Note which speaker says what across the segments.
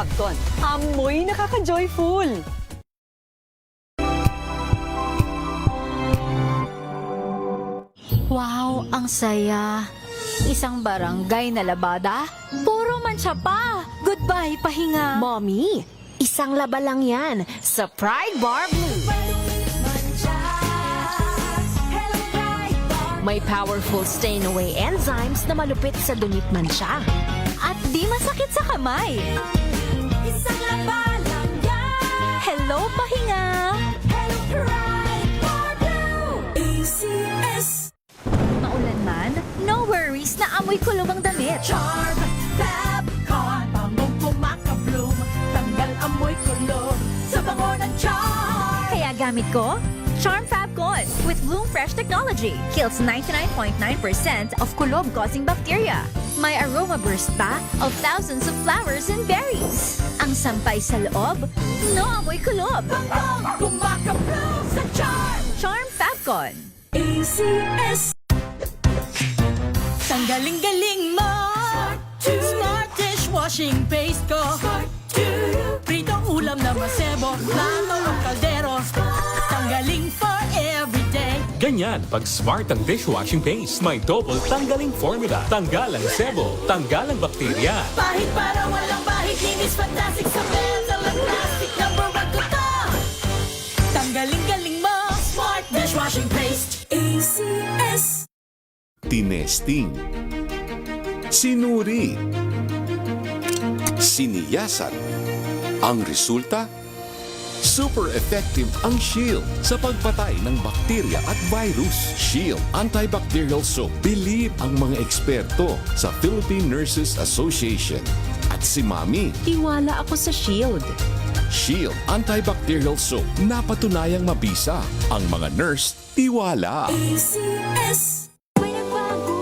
Speaker 1: Fabcon, amoy nakaka-joyful.
Speaker 2: Wow, ang saya. Isang barangay na labada, puro mancha pa. Goodbye, pahinga.
Speaker 3: Mommy, isang laba lang yan sa Pride Bar Blue. May powerful stain-away enzymes na malupit sa dunit mansya.
Speaker 2: At di masakit sa kamay.
Speaker 3: Isang laba lang yan.
Speaker 2: Hello, pahinga.
Speaker 3: Hello, Pride Bar Blue. ACS.
Speaker 2: Maulan man, no worries na amoy kulog ang damit.
Speaker 3: Charm, Fabcon, bangong kumaka-bloom. Tanggal amoy kulog sa bango ng charm.
Speaker 2: Kaya gamit ko, Charm Fabcon with Bloom Fresh technology. Kills 99.9% of kulob-causing bacteria. May aroma burst pa of thousands of flowers and berries. Ang sampay sa loob, no amoy kulob.
Speaker 3: Bangong kumaka-bloom sa charm.
Speaker 2: Charm Fabcon.
Speaker 3: ACS. Tanggaling-galing mo. Smart dishwashing paste ko. Pritong ulam na masebo. Plato o kaldero. Tanggaling for everyday.
Speaker 4: Ganyan, pag smart ang dishwashing paste, may double tanggaling formula. Tanggal ang sebo, tanggal ang bakterya.
Speaker 3: Pahit para walang bahid. Linis fantastic sa bells. Alang plastic number 1 ko to. Tanggaling-galing mo. Smart dishwashing paste. ACS.
Speaker 5: Tinesting, sinuri, siniyasan. Ang resulta? Super effective ang Shield sa pagpatay ng bakterya at virus. Shield Antibacterial Soap. Believe ang mga eksperto sa Philippine Nurses Association. At si Mami,
Speaker 3: Tiwala ako sa Shield.
Speaker 5: Shield Antibacterial Soap. Napatunayang mabisa. Ang mga nurse, tiwala.
Speaker 3: ACS.
Speaker 2: May nagbago.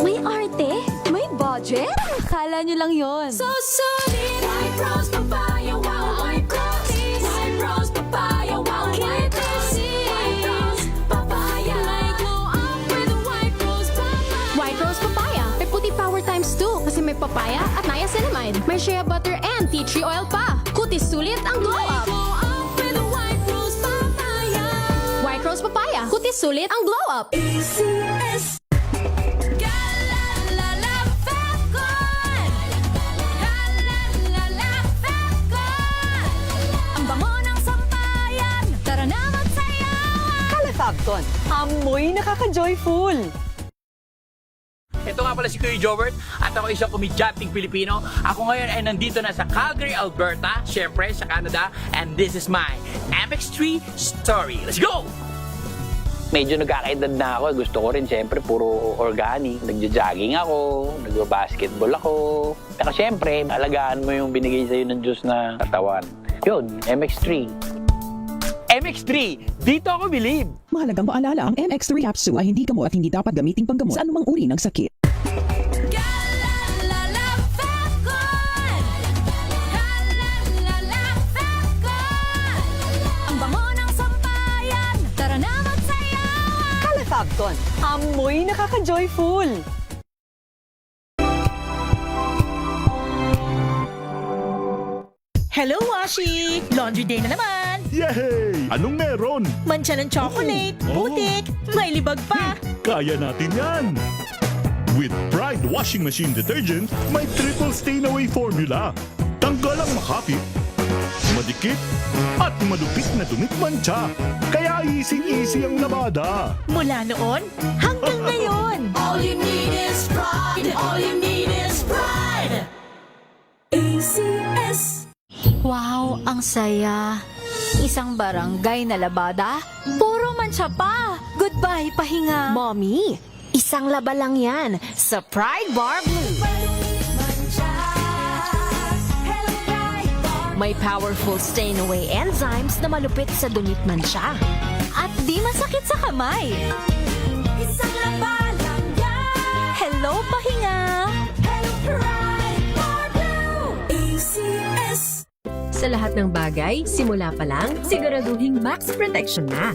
Speaker 2: May arte. May budget. Kala nyo lang yon.
Speaker 3: So solid. White rose papaya, wow, white rose. White rose papaya, wow, white rose. White rose papaya. May glow up with white rose papaya.
Speaker 6: White Rose Papaya. May puti power times 2 kasi may papaya at niacinamide. May shea butter and tea tree oil pa. Kutis sulit ang glow up.
Speaker 3: Glow up with white rose papaya.
Speaker 6: White Rose Papaya. Kutis sulit ang glow up.
Speaker 3: ACS. Galalala Fabcon. Galalala Fabcon.
Speaker 2: Ang bango ng sampayan. Tara na magsayawan.
Speaker 1: Kala Fabcon, amoy nakaka-joyful.
Speaker 7: Ito nga pala si Kuya Jobert at ako isang komedyanteng Pilipino. Ako ngayon ay nandito na sa Calgary, Alberta, syempre sa Canada, and this is my MX3 story. Let's go! Medyo nagkakaedad na ako. Gusto ko rin syempre puro organic. Nagja-jogging ako, nagba-basketball ako. Pero syempre, alagaan mo yung binigay sa'yo ng Diyos na katawan. Yun, MX3. MX3, dito ako believe.
Speaker 8: Mahalagang paalala, ang MX3 capsule ay hindi gamot at hindi dapat gamiting panggamot sa anumang uri ng sakit.
Speaker 3: Galalala Fabcon. Galalala Fabcon.
Speaker 2: Ang bango ng sampayan. Tara na magsayawan.
Speaker 1: Kala Fabcon, amoy nakaka-joyful.
Speaker 9: Hello, Washi! Laundry day na naman!
Speaker 10: Yay! Anong meron?
Speaker 9: Mancha ng chocolate, putik, may libag pa!
Speaker 10: Kaya natin yan! With Pride Washing Machine Detergent, may triple stain-away formula. Tanggal ang makapit, madikit, at malupit na dumit mancha. Kaya easy-easy ang labada.
Speaker 9: Mula noon hanggang ngayon!
Speaker 3: All you need is pride. All you need is pride. ACS.
Speaker 2: Wow, ang saya. Isang barangay na labada, puro mancha pa. Goodbye, pahinga.
Speaker 3: Mommy, isang laba lang yan sa Pride Bar Blue. May powerful stain-away enzymes na malupit sa dunit mansya.
Speaker 2: At di masakit sa kamay.
Speaker 3: Isang laba lang yan.
Speaker 2: Hello, pahinga.
Speaker 3: Hello, Pride Bar Blue. ACS.
Speaker 6: Sa lahat ng bagay, simula pa lang, siguraduhing max protection na.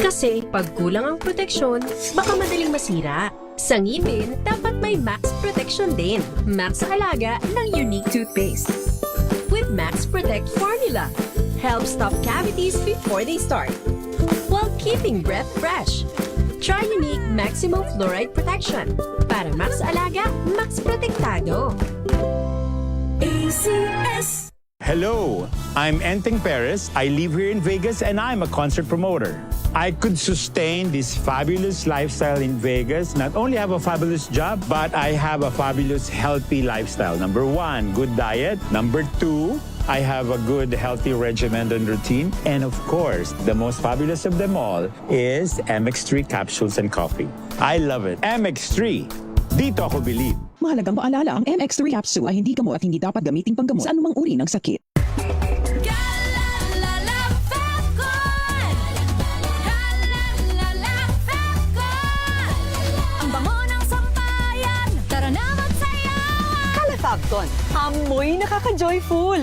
Speaker 6: Kasi pag kulang ang proteksyon, baka madaling masira. Sa ngipin, dapat may max protection din. Max sa alaga ng Unique Toothpaste. Max Protect formula. Helps stop cavities before they start, while keeping breath fresh. Try Unique Maximum Fluoride Protection. Para Max Alaga, Max Protektado.
Speaker 9: ACS.
Speaker 11: Hello, I'm Enteng Perez. I live here in Vegas and I'm a concert promoter. I could sustain this fabulous lifestyle in Vegas, not only have a fabulous job, but I have a fabulous healthy lifestyle. Number 1, good diet. Number 2, I have a good healthy regimen and routine. And of course, the most fabulous of them all is MX3 capsules and coffee. I love it. MX3, dito ako believe.
Speaker 8: Mahalagang paalala, ang MX3 capsule ay hindi gamot at hindi dapat gamiting panggamot sa anumang uri ng sakit.
Speaker 3: Galalala Falcon! Galalala Falcon! Ang bango ng sampayan, tara na magsayawan!
Speaker 1: Calafabcon, amoy nakaka-joyful.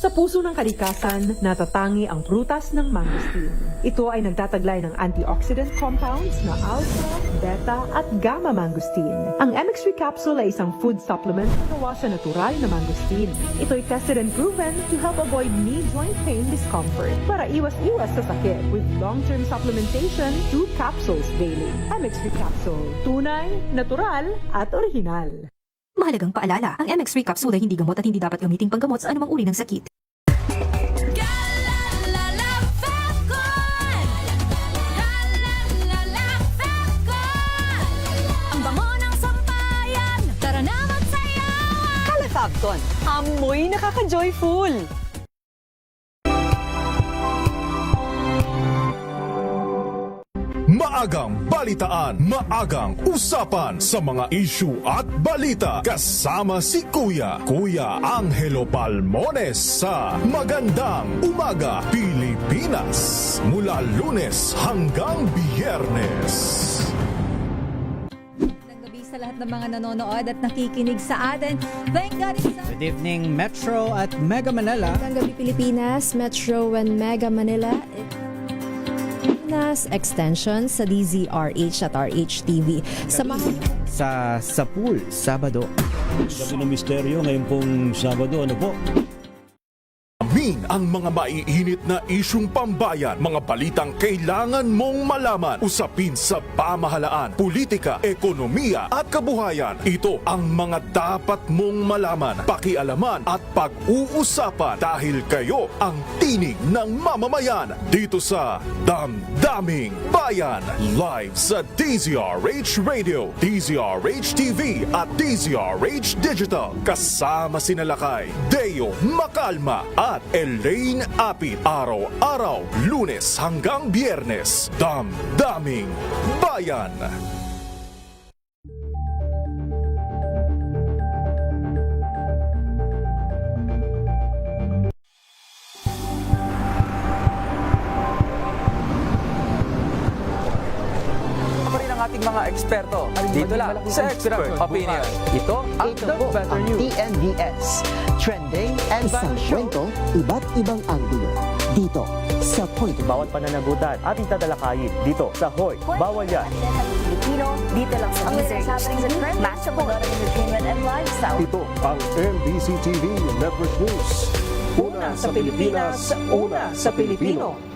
Speaker 12: Sa puso ng kalikasan, natatangi ang prutas ng mangosteen. Ito ay nagtataglay ng antioxidant compounds na alpha, beta at gamma mangosteen. Ang MX3 capsule ay isang food supplement na gawa sa natural na mangosteen. Ito ay tested and proven to help avoid knee joint pain discomfort para iwas-iwas sa sakit with long-term supplementation 2 capsules daily. MX3 capsule, tunay, natural at orihinal.
Speaker 9: Mahalagang paalala, ang MX3 capsule ay hindi gamot at hindi dapat gamiting panggamot sa anumang uri ng sakit.
Speaker 3: Galalala Falcon! Galalala Falcon! Ang bango ng sampayan, tara na magsayawan!
Speaker 1: Calafabcon, amoy nakaka-joyful.
Speaker 10: Maagang balitaan, maagang usapan sa mga issue at balita. Kasama si Kuya Angelo Palmones sa Magandang Umaga Pilipinas. Mula Lunes hanggang Biyernes.
Speaker 2: Gabi sa lahat ng mga nanonood at nakikinig sa atin. Thank God it's
Speaker 13: Good evening, Metro at Mega Manila.
Speaker 9: Magandang gabi Pilipinas, Metro and Mega Manila. Extension sa DZRH at RHTV.
Speaker 13: Sa pool, Sabado.
Speaker 10: Gabi ng misteryo ngayon pong Sabado, ano po? Amin ang mga maiinit na isyung pambayan, mga balitang kailangan mong malaman, usapin sa pamahalaan, politika, ekonomiya at kabuhayan. Ito ang mga dapat mong malaman, pakialaman at pag-uusapan dahil kayo ang tinig ng mamamayan dito sa Damdaming Bayan. Live sa DZRH Radio, DZRH TV at DZRH Digital. Kasama sina Lakay, Deo Makalma at Elaine Apit. Araw-araw, Lunes hanggang Biyernes. Damdaming Bayan.
Speaker 7: Ating mga eksperto dito lang sa Expert Opinion. Ito ang The Better News.
Speaker 8: TNVS. Trending and isang kwento, iba't ibang anggulo. Dito sa Point.
Speaker 13: Bawat pananagutan ating tatalakayin dito sa Hoy. Bawal yan.
Speaker 2: Filipino, dito lang sa DZRH. Massive entertainment and lifestyle.
Speaker 10: Ito ang MBC TV Network News. Una sa Pilipinas, una sa Pilipino.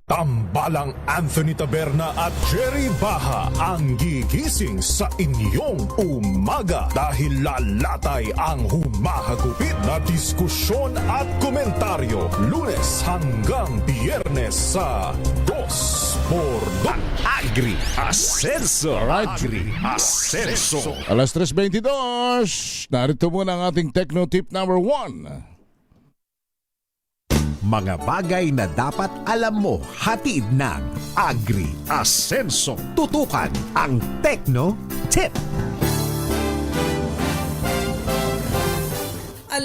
Speaker 10: Tambalang Anthony Taberna at Jerry Baha ang gigising sa inyong umaga dahil lalatay ang humahagupit na diskusyon at komentaryo Lunes hanggang Biyernes sa 2x2 Agri Ascenso. Agri Ascenso.
Speaker 14: Alas 3:22, narito muna ang ating Techno Tip number 1.
Speaker 15: Mga bagay na dapat alam mo, hatid ng Agri Ascenso. Tutukan ang Techno Tip.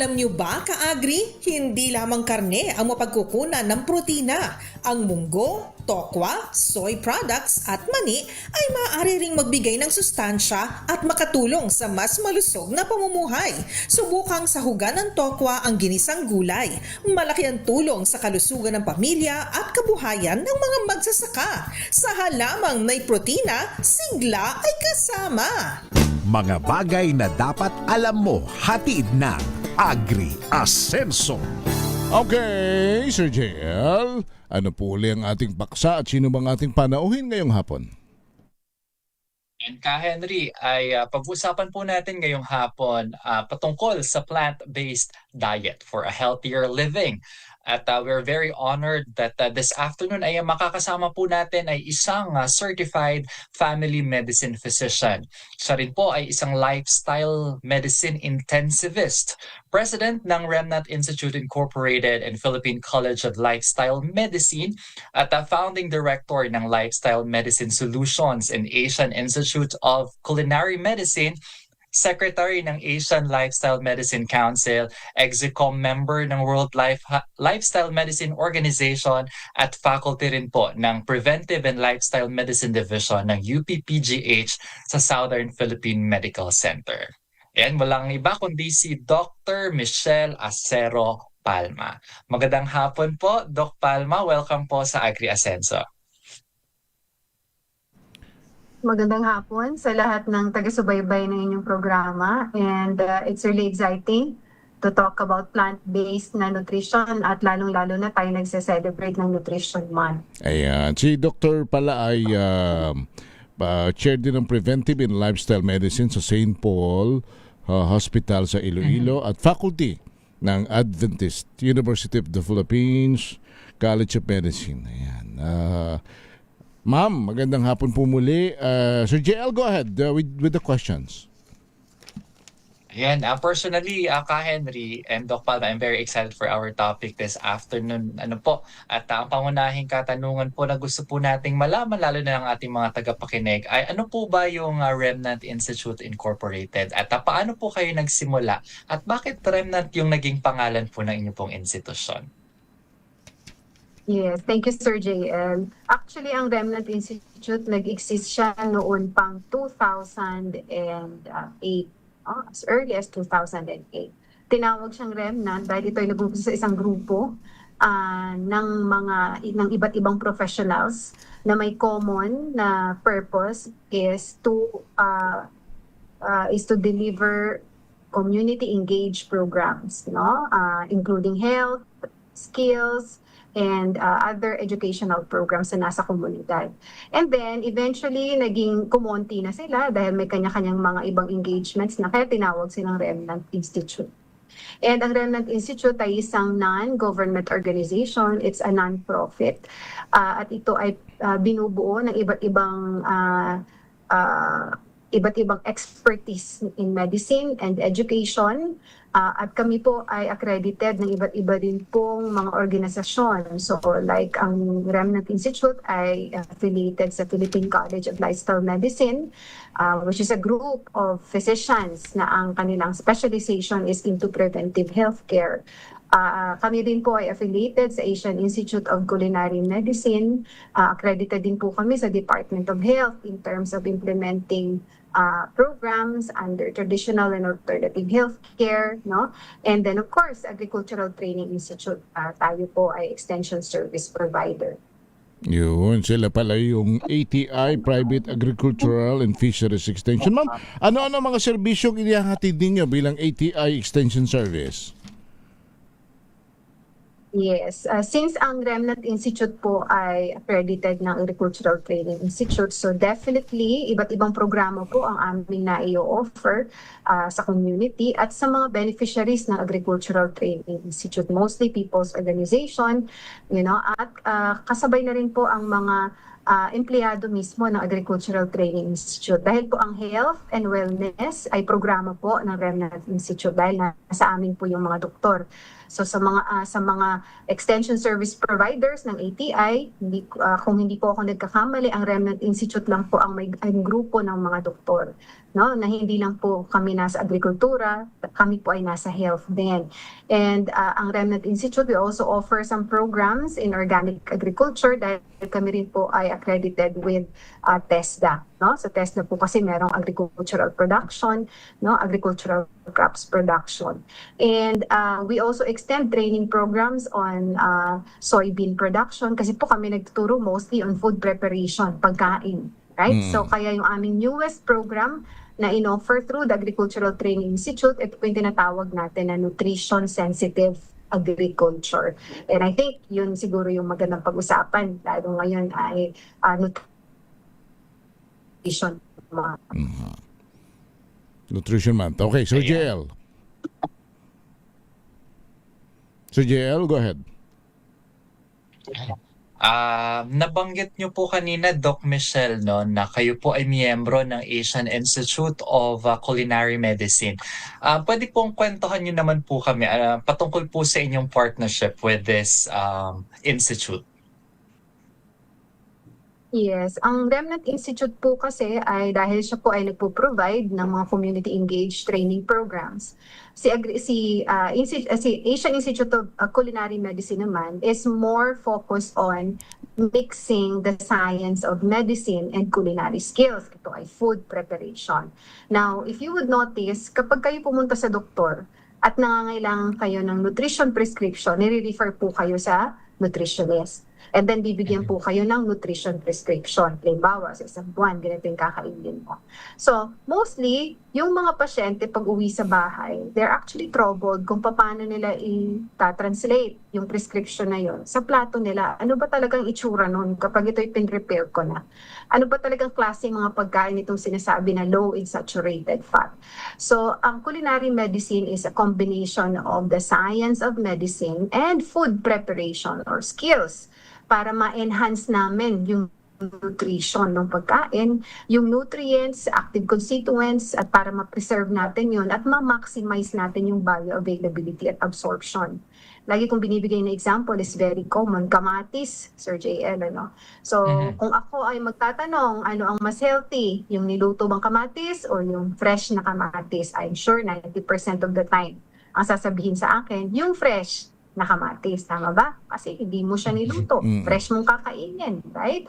Speaker 16: Alam nyo ba, ka-agri, hindi lamang karne ang mapagkukunan ng protina. Ang munggo, tokwa, soy products at mani ay maaari ring magbigay ng sustansya at makatulong sa mas malusog na pamumuhay. Subukang sahugan ng tokwa ang ginisang gulay. Malaki ang tulong sa kalusugan ng pamilya at kabuhayan ng mga magsasaka. Sa halamang may protina, sigla ay kasama.
Speaker 15: Mga bagay na dapat alam mo, hatid ng Agri Asenso.
Speaker 14: Okay, Sir JL, ano po uli ang ating paksa at sino bang ating panauhin ngayong hapon?
Speaker 17: And Henry, ay pag-usapan po natin ngayong hapon patungkol sa plant-based diet for a healthier living. At we're very honored that this afternoon ay makakasama po natin ay isang certified family medicine physician. Siya rin po ay isang lifestyle medicine intensivist, president ng Remnant Institute Incorporated and Philippine College of Lifestyle Medicine at founding director ng Lifestyle Medicine Solutions and Asian Institute of Culinary Medicine, Secretary ng Asian Lifestyle Medicine Council, Exicom member ng World Lifestyle Medicine Organization at faculty rin po ng Preventive and Lifestyle Medicine Division ng UPPGH sa Southern Philippine Medical Center. Yan, walang iba kundi si Dr. Michelle Acero Palma. Magandang hapon po, Doc Palma. Welcome po sa Agri Asenso.
Speaker 18: Magandang hapon sa lahat ng taga-subaybay ng inyong programa, and it's really exciting to talk about plant-based na nutrition at lalong-lalo na tayo nagse-celebrate ng Nutrition Month.
Speaker 14: Ayan, si Dr. pala ay chair din ng Preventive and Lifestyle Medicine sa St. Paul Hospital sa Iloilo at faculty ng Adventist University of the Philippines College of Medicine. Ayan. Ma'am, magandang hapon po muli. Sir JL, go ahead with the questions.
Speaker 17: Ayan, personally, Ka Henry and Doc Palma, I'm very excited for our topic this afternoon. Ano po, at ang pangunahing katanungan po na gusto po nating malaman, lalo na ng ating mga tagapakinig, ay ano po ba yung Remnant Institute Incorporated? At paano po kayo nagsimula? At bakit Remnant yung naging pangalan po ng inyong pong institusyon?
Speaker 18: Yes, thank you, Sir JL. Actually, ang Remnant Institute, nag-exist siya noon pang 2008. As early as 2008. Tinawag siyang Remnant dahil ito ay nag-umpisa sa isang grupo ng iba't ibang professionals na may common na purpose is to deliver community engaged programs, including health, skills, and other educational programs na nasa komunidad. And then, eventually, naging kumonti na sila dahil may kanya-kanyang mga ibang engagements na kaya tinawag silang Remnant Institute. And ang Remnant Institute ay isang non-government organization. It's a non-profit. At ito ay binubuo ng iba't ibang expertise in medicine and education. At kami po ay accredited ng iba't iba din pong mga organisasyon. So like ang Remnant Institute ay affiliated sa Philippine College of Lifestyle Medicine, which is a group of physicians na ang kanilang specialization is into preventive healthcare. Kami din po ay affiliated sa Asian Institute of Culinary Medicine. Accredited din po kami sa Department of Health in terms of implementing programs under traditional and alternative healthcare, and then of course Agricultural Training Institute, tayo po ay extension service provider.
Speaker 14: Yun, sila pala yung ATI, Private Agricultural and Fisheries Extension. Ma'am, ano-ano mga serbisyong inihahatid ninyo bilang ATI Extension Service?
Speaker 18: Yes. Since ang Remnant Institute po ay accredited ng Agricultural Training Institute, so definitely, iba't ibang programa po ang aming na-i-offer sa community at sa mga beneficiaries ng Agricultural Training Institute, mostly people's organization, at kasabay na rin po ang mga empleyado mismo ng Agricultural Training Institute. Dahil po ang health and wellness ay programa po ng Remnant Institute dahil nasa amin po yung mga doktor. So sa mga extension service providers ng ATI, kung hindi po ako nagkakamali, ang Remnant Institute lang po ang may ang grupo ng mga doktor, no, na hindi lang po kami nasa agrikultura, kami po ay nasa health din. And ang Remnant Institute, we also offer some programs in organic agriculture dahil kami rin po ay accredited with TESDA, no? Sa TESDA po kasi merong agricultural production, no, agricultural crops production. And we also extend training programs on soybean production kasi po kami nagtuturo mostly on food preparation, pagkain, right? So kaya yung aming newest program na in-offer through the Agricultural Training Institute, ito po yung tinatawag natin na nutrition sensitive agriculture. And I think yun siguro yung magandang pag-usapan, lalo ngayon ay nutrition month.
Speaker 14: Nutrition month. Okay, so JL. So JL, go ahead.
Speaker 17: Nabanggit niyo po kanina, Doc Michelle, no, na kayo po ay miyembro ng Asian Institute of Culinary Medicine. Pwede pong kwentuhan niyo naman po kami patungkol po sa inyong partnership with this institute.
Speaker 18: Yes, ang Remnant Institute po kasi ay dahil siya po ay nagpo-provide ng mga community engaged training programs. Si Asian Institute of Culinary Medicine naman is more focused on mixing the science of medicine and culinary skills. Ito ay food preparation. Now, if you would notice, kapag kayo pumunta sa doktor at nangangailangan kayo ng nutrition prescription, nire-refer po kayo sa nutritionist. And then bibigyan po kayo ng nutrition prescription. Halimbawa, sa isang buwan, ganito yung kakainin mo. So, mostly, yung mga pasyente pag uwi sa bahay, they're actually troubled kung paano nila i-translate yung prescription na yun sa plato nila. Ano ba talagang itsura nun kapag ito'y pin-repair ko na? Ano ba talagang klaseng mga pagkain itong sinasabi na low in saturated fat? So, ang culinary medicine is a combination of the science of medicine and food preparation or skills para ma-enhance namin yung nutrition ng pagkain, yung nutrients, active constituents, at para ma-preserve natin yun at ma-maximize natin yung bioavailability at absorption. Lagi kong binibigay na example is very common, kamatis, Sir JL, ano? So, kung ako ay magtatanong, ano ang mas healthy, yung niluto bang kamatis or yung fresh na kamatis, I'm sure 90% of the time, ang sasabihin sa akin, yung fresh na kamatis. Tama ba? Kasi hindi mo siya niluto. Fresh mong kakainin, right?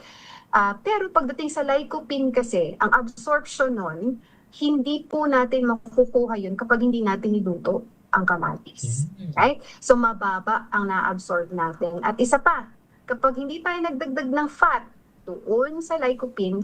Speaker 18: Pero pagdating sa lycopene kasi, ang absorption nun, hindi po natin makukuha yun kapag hindi natin niluto ang kamatis. Right? So mababa ang na-absorb natin. At isa pa, kapag hindi tayo nagdagdag ng fat doon sa lycopene,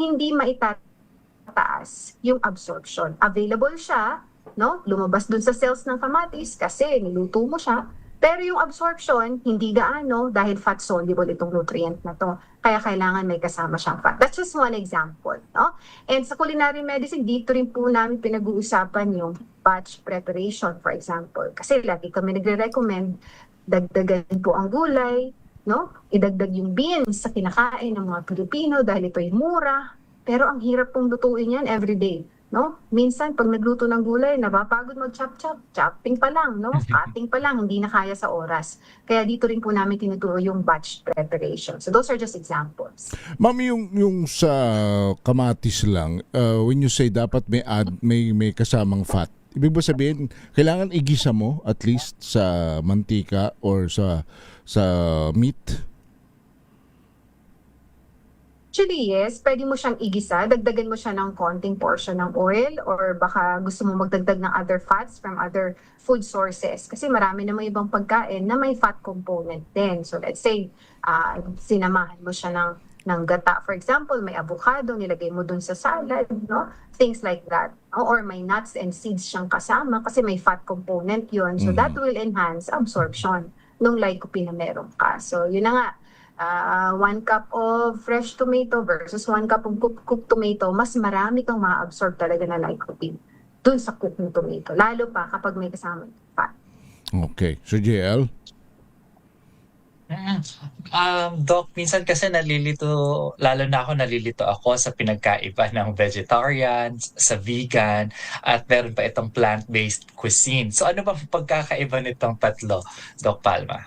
Speaker 18: hindi maitataas yung absorption. Available siya, no? Lumabas dun sa cells ng kamatis kasi niluto mo siya. Pero yung absorption, hindi gaano dahil fat-soluble itong nutrient na to. Kaya kailangan may kasama siyang fat. That's just one example. No? And sa culinary medicine, dito rin po namin pinag-uusapan yung batch preparation, for example. Kasi lagi kami nagre-recommend, dagdagan po ang gulay, no? Idagdag yung beans sa kinakain ng mga Pilipino dahil ito'y mura. Pero ang hirap pong lutuin yan everyday. No? Minsan, pag nagluto ng gulay, napapagod mag-chop-chop. Chopping pa lang, no? Cutting pa lang, hindi na kaya sa oras. Kaya dito rin po namin tinuturo yung batch preparation. So those are just examples.
Speaker 14: Ma'am, yung sa kamatis lang, when you say dapat may kasamang fat, ibig ba sabihin, kailangan igisa mo at least sa mantika or sa meat?
Speaker 18: Actually, yes. Pwede mo siyang igisa. Dagdagan mo siya ng konting portion ng oil or baka gusto mo magdagdag ng other fats from other food sources. Kasi marami namang ibang pagkain na may fat component din. So let's say, sinamahan mo siya ng gata. For example, may avocado, nilagay mo dun sa salad, no? Things like that. Or may nuts and seeds siyang kasama kasi may fat component yun. So that will enhance absorption nung lycopene na meron ka. So yun na nga. 1 cup of fresh tomato versus 1 cup of cooked tomato, mas marami kang ma-absorb talaga na lycopene dun sa cooked tomato. Lalo pa kapag may kasama fat.
Speaker 14: Okay. So, JL?
Speaker 17: Doc, minsan kasi lalo na ako nalilito ako sa pinagkaiba ng vegetarian, sa vegan, at meron pa itong plant-based cuisine. So ano ba pagkakaiba nitong tatlo, Doc Palma?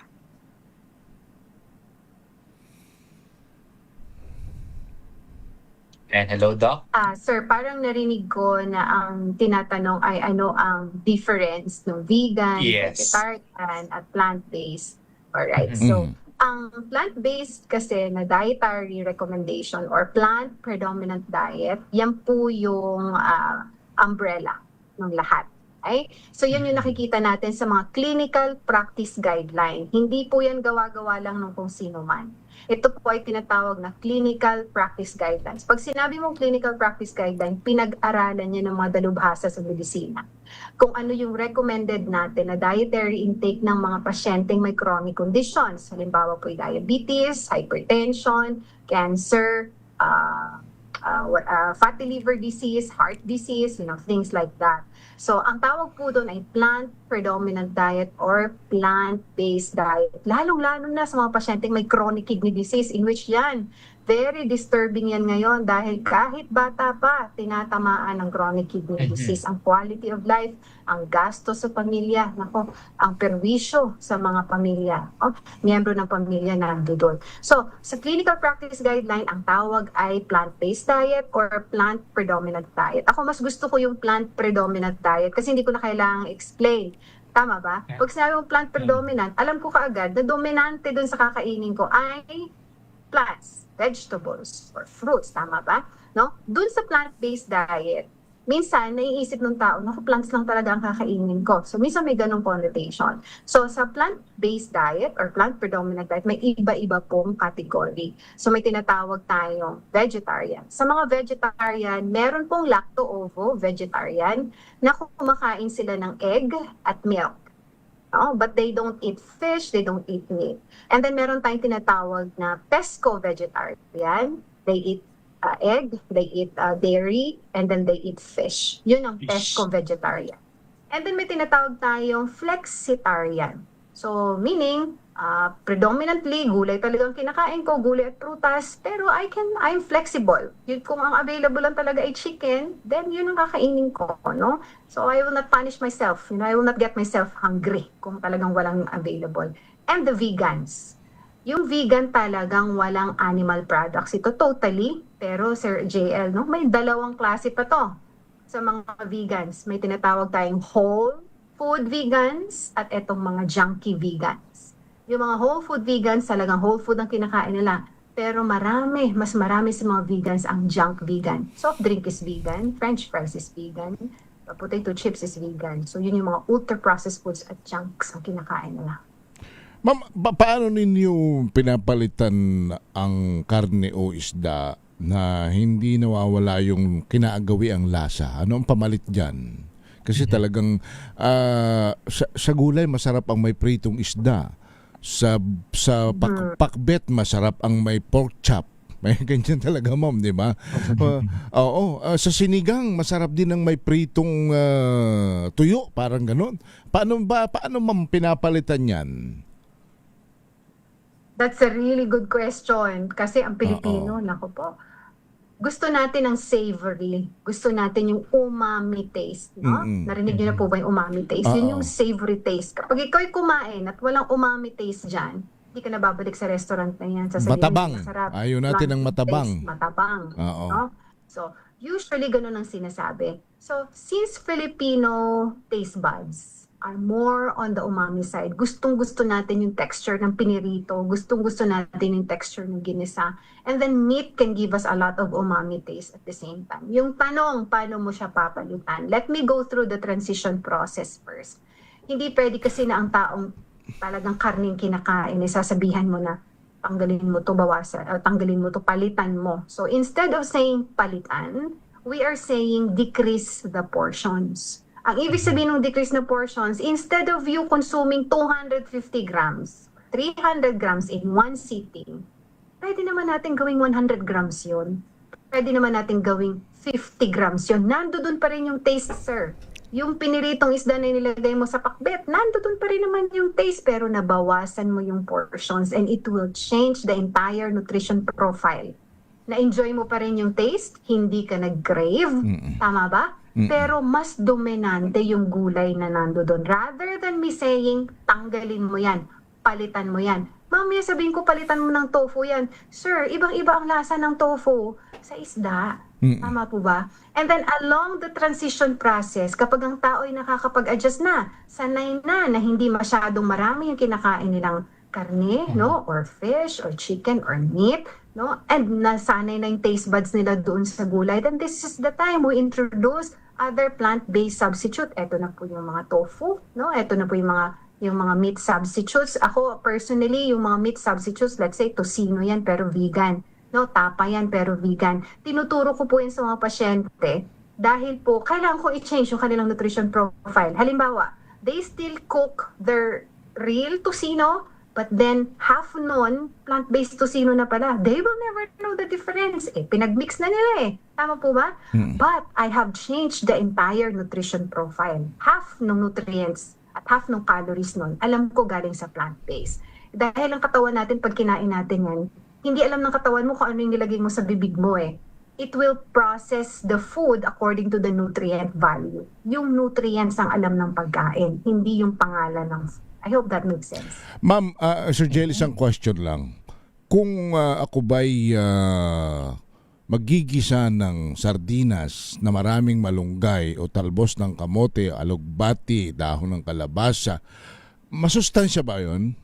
Speaker 17: And hello, Doc?
Speaker 18: Sir, parang narinig ko na ang tinatanong ay ano ang difference ng vegan,
Speaker 17: Yes.
Speaker 18: vegetarian, at plant-based. Alright, so ang plant-based kasi na dietary recommendation or plant predominant diet, yan po yung umbrella ng lahat. Okay? So yan yung nakikita natin sa mga clinical practice guideline. Hindi po yan gawa-gawa lang ng kung sino man. Ito po ay tinatawag na clinical practice guidelines. Pag sinabi mong clinical practice guideline, pinag-aralan niya ng mga dalubhasa sa medisina. Kung ano yung recommended natin na dietary intake ng mga pasyenteng may chronic conditions. Halimbawa po yung diabetes, hypertension, cancer, fatty liver disease, heart disease, things like that. So, ang tawag po doon ay plant predominant diet or plant-based diet. Lalong-lalo na sa mga pasyenteng may chronic kidney disease in which yan, very disturbing yan ngayon dahil kahit bata pa, tinatamaan ng chronic kidney disease. Ang quality of life, ang gasto sa pamilya, ang perwisyo sa mga pamilya, miyembro ng pamilya na doon. So, sa clinical practice guideline, ang tawag ay plant-based diet or plant predominant diet. Ako mas gusto ko yung plant predominant diet kasi hindi ko na kailangang explain. Tama ba? Pag sinabi mong plant predominant, alam ko kaagad na dominante doon sa kakainin ko ay plants, vegetables, or fruits. Tama ba? No? Doon sa plant-based diet, minsan naiisip ng tao, plants lang talaga ang kakainin ko. So minsan may ganong connotation. So sa plant-based diet or plant predominant diet, may iba-iba pong category. So may tinatawag tayong vegetarian. Sa mga vegetarian, meron pong lacto-ovo vegetarian na kumakain sila ng egg at milk. But they don't eat fish, they don't eat meat. And then meron tayong tinatawag na pesco-vegetarian. They eat egg, they eat dairy, and then they eat fish. Yun ang pesco-vegetarian. And then may tinatawag tayong flexitarian. So meaning, predominantly, gulay talagang kinakain ko, gulay at prutas, pero I'm flexible. Kung ang available lang talaga ay chicken, then yun ang kakainin ko, no? So I will not punish myself, I will not get myself hungry kung talagang walang available. And the vegans. Yung vegan talagang walang animal products. Ito totally, pero Sir JL, no? May dalawang klase pa to sa mga vegans. May tinatawag tayong whole food vegans at etong mga junky vegans. Yung mga whole food vegans, talagang whole food ang kinakain nila. Pero mas marami sa mga vegans ang junk vegan. Soft drink is vegan, french fries is vegan, potato chips is vegan. So yun yung mga ultra-processed foods at junks ang kinakain nila.
Speaker 14: Ma'am, paano ninyo pinapalitan ang karne o isda na hindi nawawala yung kinaagawi ang lasa? Ano ang pamalit dyan? Kasi talagang sa gulay masarap ang may pritong isda. Sa pakbet masarap ang may pork chop. May ganyan talaga, ma'am, di ba? Sa sinigang masarap din ang may pritong tuyo, parang ganon. Paano ma'am pinapalitan 'yan?
Speaker 18: That's a really good question kasi ang Pilipino, nako po, gusto natin ng savory. Gusto natin yung umami taste, no? Narinig niyo na po ba yung umami taste? Yun yung savory taste. Kapag ikaw'y kumain at walang umami taste dyan, hindi ka na babalik sa restaurant na yan.
Speaker 14: Matabang. Ayaw natin ng matabang.
Speaker 18: Matabang. No? So, usually ganun ang sinasabi. So, since Filipino taste buds are more on the umami side, gustong-gusto natin yung texture ng pinirito, gustong-gusto natin yung texture ng ginisa, and then meat can give us a lot of umami taste at the same time. Yung tanong, paano mo siya papalitan? Let me go through the transition process first. Hindi pwede kasi na ang taong talagang karning kinakain, sasabihan mo na tanggalin mo to, bawasan, tanggalin mo to, palitan mo. So instead of saying palitan, we are saying decrease the portions. Ang ibig sabihin ng decrease na portions, instead of you consuming 250 grams, 300 grams in one sitting, pwede naman natin gawing 100 grams yun. Pwede naman natin gawing 50 grams yun. Nandoon pa rin yung taste, sir. Yung piniritong isda na nilagay mo sa pakbet, nandoon pa rin naman yung taste pero nabawasan mo yung portions and it will change the entire nutrition profile. Na-enjoy mo pa rin yung taste, hindi ka nag-crave, tama ba? Pero mas dominante yung gulay na nandoon. Rather than me saying, tanggalin mo yan, palitan mo yan. Mamaya sabihin ko, palitan mo ng tofu yan. Sir, ibang-iba ang lasa ng tofu sa isda. Tama po ba? And then along the transition process, kapag ang tao ay nakakapag-adjust na, sanay na hindi masyadong marami yung kinakain nilang karne, no? Or fish, or chicken, or meat, no? And nasanay na yung taste buds nila doon sa gulay, then this is the time we introduce other plant-based substitute. Ito na po yung mga tofu, no? Ito na po yung mga meat substitutes. Ako, personally, yung mga meat substitutes, let's say, tocino yan, pero vegan. No, tapa yan, pero vegan. Tinuturo ko po yan sa mga pasyente dahil po, kailangan ko i-change yung kanilang nutrition profile. Halimbawa, they still cook their real tocino, but then half nun, plant-based tocino na pala. They will never know the difference. Pinag-mix na nila Tama po ba? But I have changed the entire nutrition profile. Half ng nutrients at half ng calories nun, alam ko galing sa plant-based. Dahil ang katawan natin, pag kinain natin yan, hindi alam ng katawan mo kung ano yung nilagay mo sa bibig mo It will process the food according to the nutrient value. Yung nutrients ang alam ng pagkain, hindi yung pangalan ng food. I hope that makes sense.
Speaker 14: Ma'am, Sir Jel, isang question lang. Kung ako ba'y magigisa ng sardinas na maraming malunggay o talbos ng kamote, alugbati, dahon ng kalabasa, masustansya ba yun?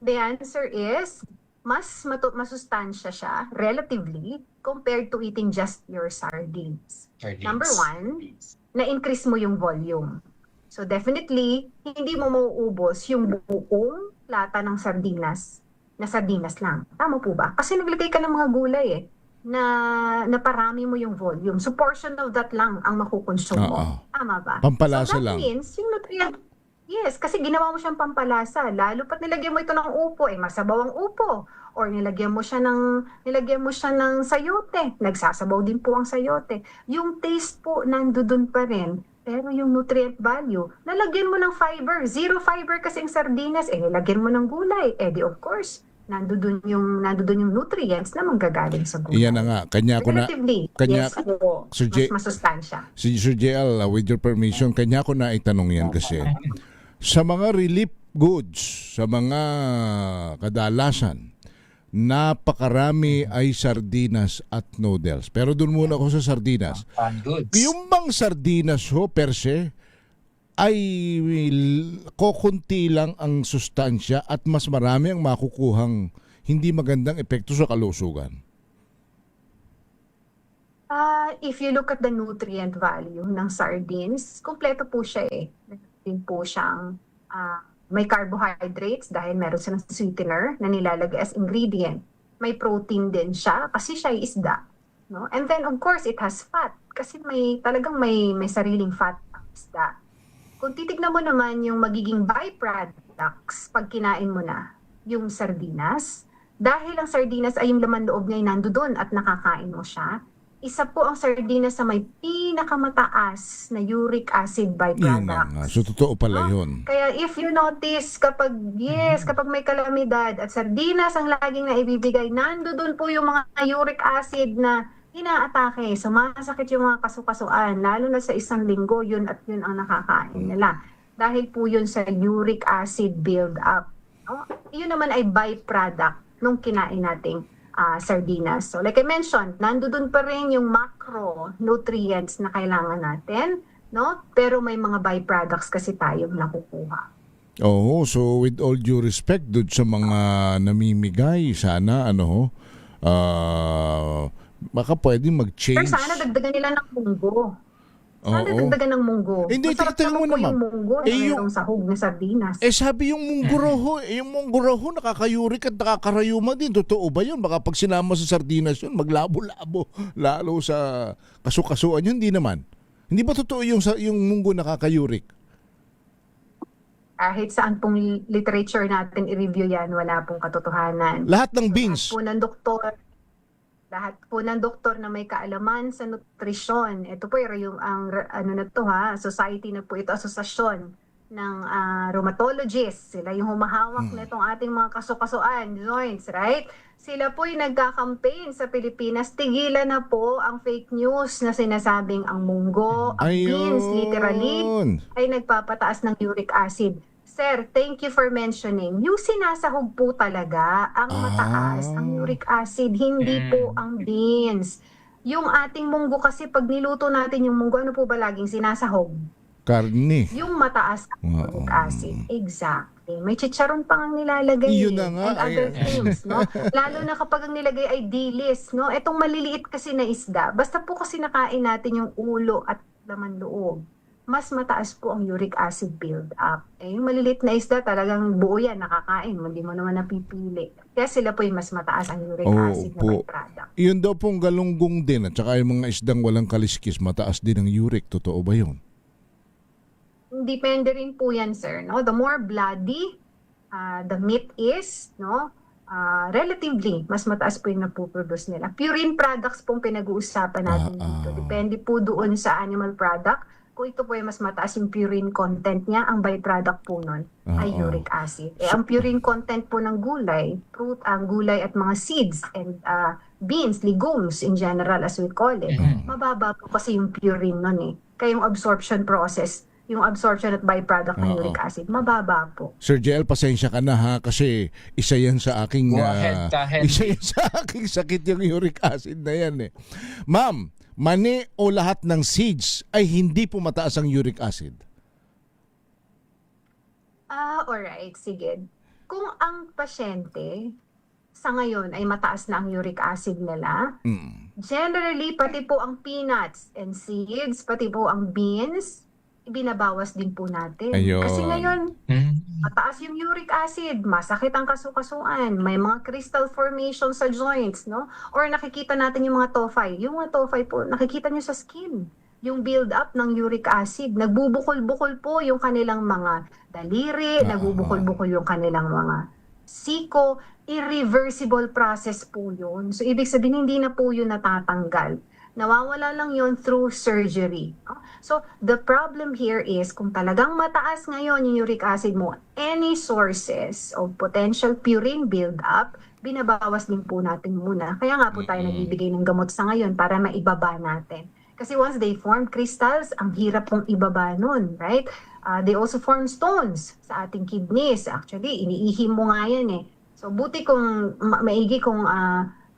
Speaker 18: The answer is, mas masustansya siya, relatively, compared to eating just your sardines. Number one, na-increase mo yung volume. So definitely, hindi mo mauubos yung buong lata ng sardinas, na sardinas lang. Tama po ba? Kasi naglagay ka ng mga gulay na parami mo yung volume. So portion of that lang ang makukonsume mo. Tama ba?
Speaker 14: Pampalasa
Speaker 18: so that
Speaker 14: lang.
Speaker 18: means, yung nutrient. Yes, kasi ginawa mo siyang pampalasa. Lalo pat nilagyan mo ito ng upo, masabaw ang upo. Or nilagyan mo siya ng sayote. Nagsasabaw din po ang sayote. Yung taste po nandoon pa rin. Pero yung nutrient value, nalagyan mo ng fiber. Zero fiber kasi ang sardinas. Nilagyan mo ng gulay. Di of course, nandoon yung nutrients na manggagaling sa gulay.
Speaker 14: Iyan na nga. Kanya
Speaker 18: yes,
Speaker 14: Sir
Speaker 18: mas masustansya.
Speaker 14: Si Sir JL, with your permission, kanya ko na itanong yan kasi sa mga relief goods, sa mga kadalasan, napakarami ay sardinas at noodles. Pero doon muna ako sa sardinas. Yung bang sardinas per se ay kokunti lang ang sustansya at mas marami ang makukuhang hindi magandang epekto sa kalusugan?
Speaker 18: If you look at the nutrient value ng sardines, kompleto po siya din po siyang may carbohydrates dahil meron silang sweetener na nilalagay as ingredient. May protein din siya kasi siya ay isda. No? And then of course it has fat kasi talagang may sariling fat ang isda. Kung titignan mo naman yung magiging byproducts pag kinain mo na yung sardinas, dahil ang sardinas ay yung laman loob niya ay nandoon at nakakain mo siya, isa po ang sardinas sa may pinakamataas na uric acid byproducts.
Speaker 14: So, totoo pala yun.
Speaker 18: Kaya if you notice, kapag may kalamidad at sardinas ang laging naibibigay, nandoon po yung mga uric acid na inaatake. Sumasakit yung mga kasukasuan, lalo na sa isang linggo, yun ang nakakain nila. Dahil po yun sa uric acid build-up. Yun naman ay byproduct nung kinain nating sardinas. So like I mentioned, nandoon pa rin yung macronutrients na kailangan natin, no? Pero may mga byproducts kasi tayong nakukuha.
Speaker 14: So with all due respect doon sa mga namimigay, sana baka pwedeng mag-change.
Speaker 18: Pero sana dagdagan nila ng munggo. Sana dagdagan ng munggo.
Speaker 14: Hindi, tingnan mo naman.
Speaker 18: Yung munggo na mayroong sahog na sardinas.
Speaker 14: Sabi yung munggo roho, nakakayurik at nakakarayuma din. Totoo ba yun? Baka pag sinama sa sardinas yun, maglabo-labo. Lalo sa kasukasuan yun, hindi naman. Hindi ba totoo yung munggo nakakayurik?
Speaker 18: Kahit saan pong literature natin i-review yan, wala pong katotohanan.
Speaker 14: Lahat ng beans?
Speaker 18: Lahat po ng doktor, lahat po ng doktor na may kaalaman sa nutrisyon. Ito po yung ano na to ha, society na po ito, asosasyon ng rheumatologists. Sila yung humahawak na itong ating mga kasukasuan, joints, right? Sila po yung nagka-campaign sa Pilipinas. Tigilan na po ang fake news na sinasabing ang munggo, ang beans, literally, ay nagpapataas ng uric acid. Sir, thank you for mentioning. Yung sinasahog po talaga ang mataas, ang uric acid, hindi po ang beans. Yung ating munggo kasi pag niluto natin yung munggo, ano po ba laging sinasahog?
Speaker 14: Karne.
Speaker 18: Yung mataas ang uric acid. Exactly. May chicharon pa ang nilalagay.
Speaker 14: Yun na nga.
Speaker 18: And other things, no? Lalo na kapag ang nilagay ay dilis, no? Etong maliliit kasi na isda, basta po kasi nakain natin yung ulo at laman loob, mas mataas po ang uric acid build up. Yung maliliit na isda, talagang buo yan, nakakain. Hindi mo naman napipili. Kaya sila po yung mas mataas ang uric acid na byproduct.
Speaker 14: Yun daw pong galunggong din at saka yung mga isdang walang kaliskis, mataas din ang uric. Totoo ba yun?
Speaker 18: Depende rin po yan, sir. No? The more bloody the meat is, no? Relatively, mas mataas po yung napuproduce nila. Purine products pong pinag-uusapan natin dito. Depende po doon sa animal product. Kung ito po ay mas mataas yung purine content niya, ang byproduct po nun ay uric acid. Ang purine content po ng gulay, fruit, ang gulay at mga seeds and beans, legumes in general as we call it, mababa po kasi yung purine nun eh. Kaya yung absorption process, yung absorption at byproduct ng uric acid, mababa po.
Speaker 14: Sir JL, pasensya ka na ha kasi isa yan sa aking isa yan sa aking sakit yung uric acid na yan eh. Ma'am, mani o lahat ng seeds ay hindi po mataas ang uric acid?
Speaker 18: Alright, sige. Kung ang pasyente sa ngayon ay mataas na ang uric acid nila, generally pati po ang peanuts and seeds, pati po ang beans, ibinabawas din po natin. Kasi ngayon, mataas yung uric acid, masakit ang kasukasuan, may mga crystal formation sa joints, no? Or nakikita natin yung mga tophi. Yung mga tophi po, nakikita nyo sa skin. Yung build up ng uric acid, nagbubukol-bukol po yung kanilang mga daliri, nagbubukol-bukol yung kanilang mga siko, irreversible process po yun. So, ibig sabihin, hindi na po yun natatanggal. Nawawala lang yon through surgery. So, the problem here is, kung talagang mataas ngayon yung uric acid mo, any sources of potential purine build-up, binabawas din po natin muna. Kaya nga po tayo nagbibigay ng gamot sa ngayon para maibaba natin. Kasi once they form crystals, ang hirap pong ibaba nun, right? They also form stones sa ating kidneys. Actually, iniihim mo nga yan eh. So, buti kung maigi kung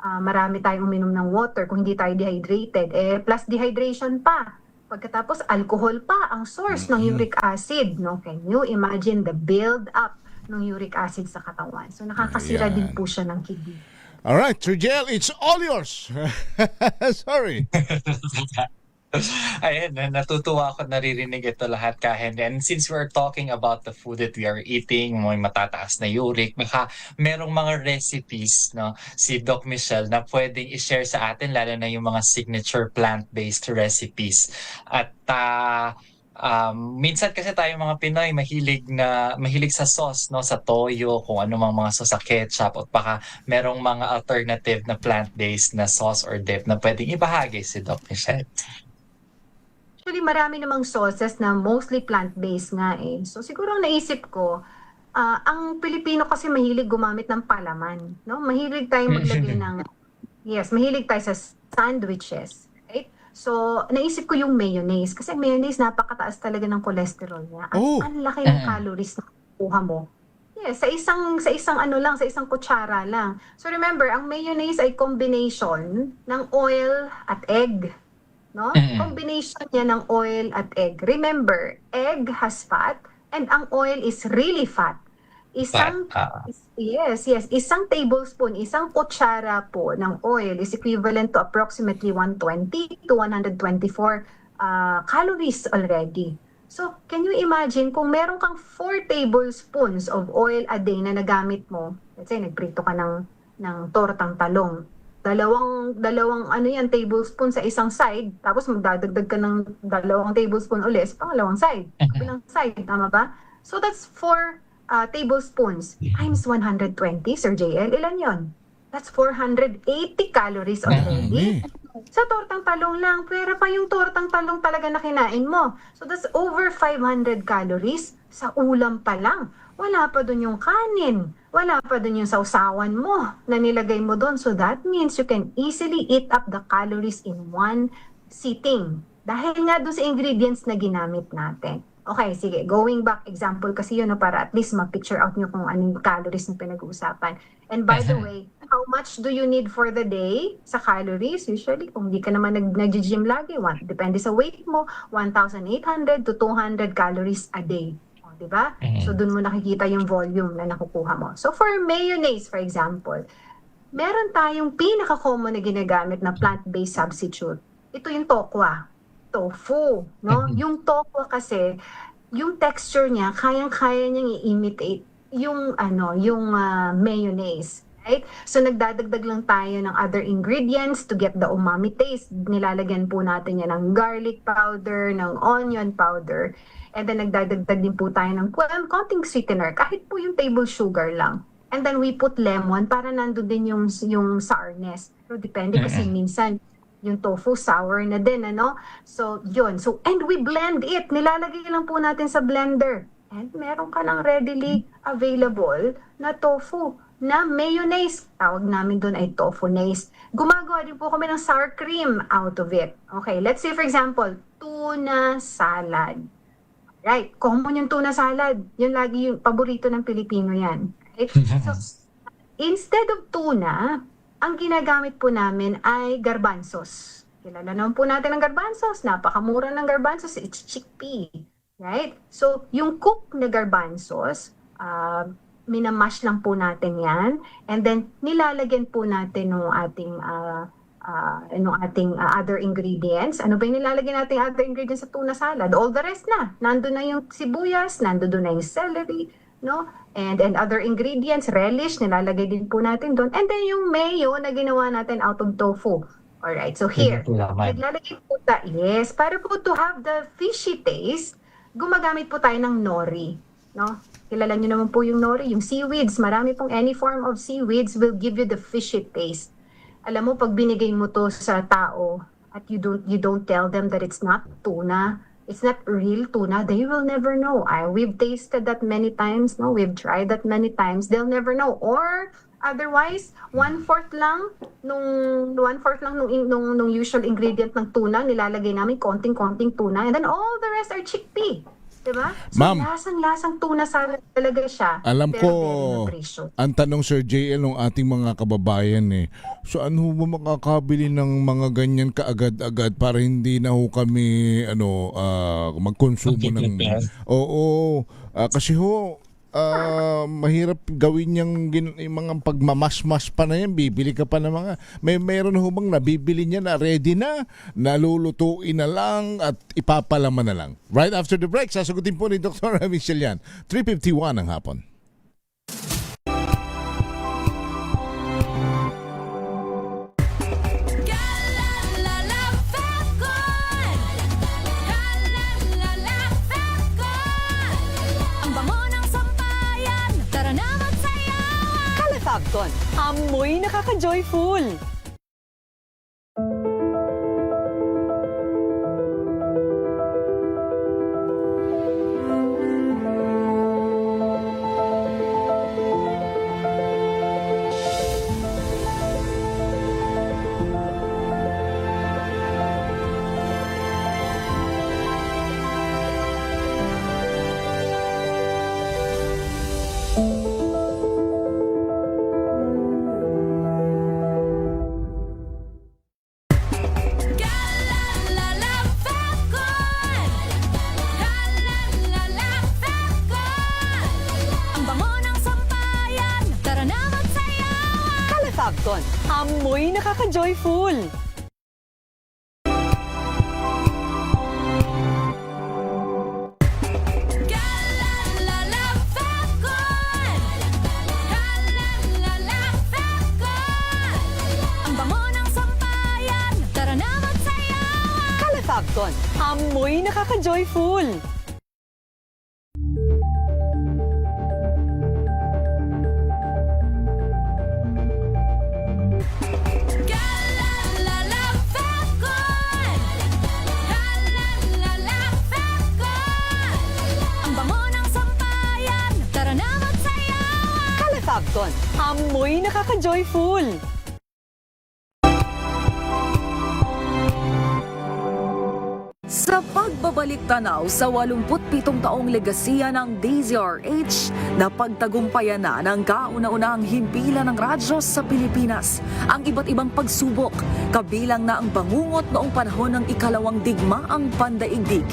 Speaker 18: marami tayong uminom ng water, kung hindi tayo dehydrated, plus dehydration pa. Pagkatapos, alcohol pa ang source ng uric acid. No? Can you imagine the build up ng uric acid sa katawan? So, nakakasira din po siya ng kidney.
Speaker 14: Alright, Sir JL, it's all yours. Sorry.
Speaker 17: Ayan, natutuwa ako naririnig ito lahat, Kahen. And since we're talking about the food that we are eating, may matataas na uric, merong mga recipes, no, si Doc Michelle na pwedeng i-share sa atin, lalo na yung mga signature plant-based recipes. At minsan kasi tayo mga Pinoy mahilig sa sauce, no, sa toyo, kung ano mga sauce sa ketchup, at baka merong mga alternative na plant-based na sauce or dip na pwedeng ibahagi si Doc Michelle.
Speaker 18: Actually, marami namang sauces na mostly plant-based nga eh. So siguro naisip ko, ang Pilipino kasi mahilig gumamit ng palaman, no? Mahilig tayo maglagay ng mahilig tayo sa sandwiches, right? So naisip ko yung mayonnaise kasi mayonnaise napakataas talaga ng cholesterol niya. Ang laki ng calories na kuha mo. Yes, sa isang kutsara lang. So remember, ang mayonnaise ay combination ng oil at egg. No? Combination niya ng oil at egg. Remember, egg has fat and ang oil is really fat. Isang tablespoon, isang kutsara po ng oil is equivalent to approximately 120 to 124 calories already. So, can you imagine kung meron kang 4 tablespoons of oil a day na nagamit mo, let's say nagprito ka ng tortang talong, dalawang tablespoon sa isang side, tapos magdadagdag ka ng 2 tablespoon ulit sa pangalawang side. Kabilang side, tama ba? So that's 4 tablespoons times 120, Sir JL. Ilan yon? That's 480 calories already. Sa tortang talong lang, pwera pa yung tortang talong talaga na kinain mo. So that's over 500 calories sa ulam pa lang. Wala pa dun yung kanin. Wala pa dun yung sausawan mo na nilagay mo dun. So that means you can easily eat up the calories in one sitting. Dahil nga dun sa ingredients na ginamit natin. Okay, sige. Going back, example kasi yun, no, para at least ma-picture out nyo kung anong calories na pinag-uusapan. And by the way, how much do you need for the day sa calories? Usually, kung di ka naman nag-gym lagi, depende sa weight mo, 1,800 to 200 calories a day. O, diba? So, dun mo nakikita yung volume na nakukuha mo. So, for mayonnaise, for example, meron tayong pinaka-common na ginagamit na plant-based substitute. Ito yung tokwa. Tofu, no? Yung tofu kasi, yung texture niya, kayang-kaya niyang i-imitate yung mayonnaise, right? So nagdadagdag lang tayo ng other ingredients to get the umami taste. Nilalagyan po natin yan ng garlic powder, ng onion powder, and then nagdadagdag din po tayo ng konting sweetener, kahit po yung table sugar lang. And then we put lemon para nandun din yung sourness. So depende kasi minsan yung tofu sour na din, ano? So, yun. So, and we blend it. Nilalagay lang po natin sa blender. And meron ka lang readily available na tofu na mayonnaise. Tawag namin doon ay tofu-naise. Gumagawa din po kami ng sour cream out of it. Okay, let's say for example, tuna salad. Right, common yung tuna salad. Yun lagi yung paborito ng Pilipino yan. Right? So, instead of tuna, ang ginagamit po namin ay garbanzos. Kilala naman po natin ang garbanzos. Napakamura ng garbanzos. It's chickpea. Right? So, yung cooked na garbanzos, minamash lang po natin yan. And then, nilalagyan po natin ng ating other ingredients. Ano ba yung nilalagyan natin other ingredients sa tuna salad? All the rest na. Nandun na yung sibuyas, nandun na yung celery, no? And other ingredients, relish, nilalagay din po natin doon. And then yung mayo na ginawa natin out of tofu. Alright, so here, naglalagay po tayo, yes, para po to have the fishy taste, gumagamit po tayo ng nori. No? Kilala nyo naman po yung nori, yung seaweeds. Marami pong any form of seaweeds will give you the fishy taste. Alam mo, pag binigay mo to sa tao at you don't tell them that it's not tuna, it's not real tuna, they will never know. We've tasted that many times, no? We've tried that many times. They'll never know. Or otherwise, 1/4 lang nung usual ingredient ng tuna, nilalagay namin konting-konting tuna, and then all the rest are chickpea. Diba? So,
Speaker 14: Ma'am,
Speaker 18: lasang tuna salad talaga siya.
Speaker 14: alam
Speaker 18: Pero
Speaker 14: ko,
Speaker 18: very nutritious.
Speaker 14: ang tanong Sir JL ng ating mga kababayan saan ho ba makakabili ng mga ganyan kaagad-agad para hindi na ho kami magkonsumo ng... Oo, kasi ho, mahirap gawin yung mga pagmamas-mas pa na yan, bibili ka pa ng mga meron ho bang nabibili niya na ready na, nalulutuin na lang at ipapalaman na lang. Right after the break, sasagutin po ni Dr. Michelle yan. 3:51 ng hapon.
Speaker 1: Fagcon, amoy nakaka-joyful. Fagcon, amoy nakaka-joyful. Fagcon, amoy nakaka-joyful. Amoy nakaka-joyful.
Speaker 19: Sa pagbabalik tanaw sa 87 taong legasiya ng DZRH, napagtagumpayan na ng kauna-unahang himpilan ng radyo sa Pilipinas ang iba't ibang pagsubok, kabilang na ang bangungot noong panahon ng ikalawang digmaang pandaigdig.